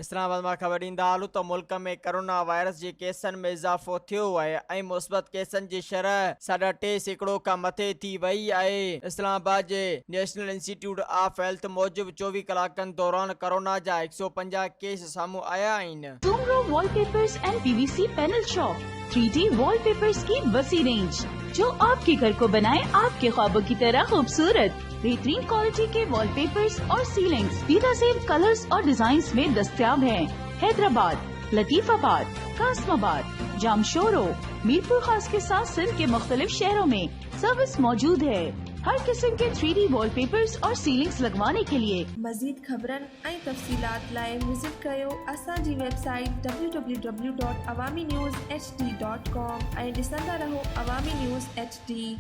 इस्लामाबाद में ख़बर ॾींदा हलूं त मुल्क में कोरोना वायरस जे केसनि में इज़ाफ़ो थियो आहे ऐं मुस्बत केसनि जी शरह 3.5% खां मथे थी वई आहे। इस्लामाबाद जे नेशनल इंस्टीट्यूट ऑफ हेल्थ मूजिब 24 कलाकनि दौरान कोरोना जा 150 केस साम्हूं आया आहिनि। Tomorrow wallpapers and PVC panel shop 3D wallpapers की वसी रेंज जो आपके घर को बनाए आपके ख्वाबों की तरह खूबसूरत। बेहतरीन क्वालिटी के वॉलपेपर्स और सीलिंग्स बेहतरीन कलर्स और डिजाइन्स में दस्तयाब हैं। हैदराबाद, लतीफाबाद, कासमाबाद, जामशोरो, मीरपुर खास के साथ सिंध के मुख्तलिफ शहरों में सर्विस मौजूद है। हर किस्म के 3D वॉलपेपर्स और सीलिंग्स लगवाने के लिए मज़ीद ख़बरनि ऐं तफ़सीलात लाइ विज़िट कयो असांजी वेबसाइट www.awamiNewsHD.com ऐं ॾिसंदा रहो अवामी न्यूज़ HD।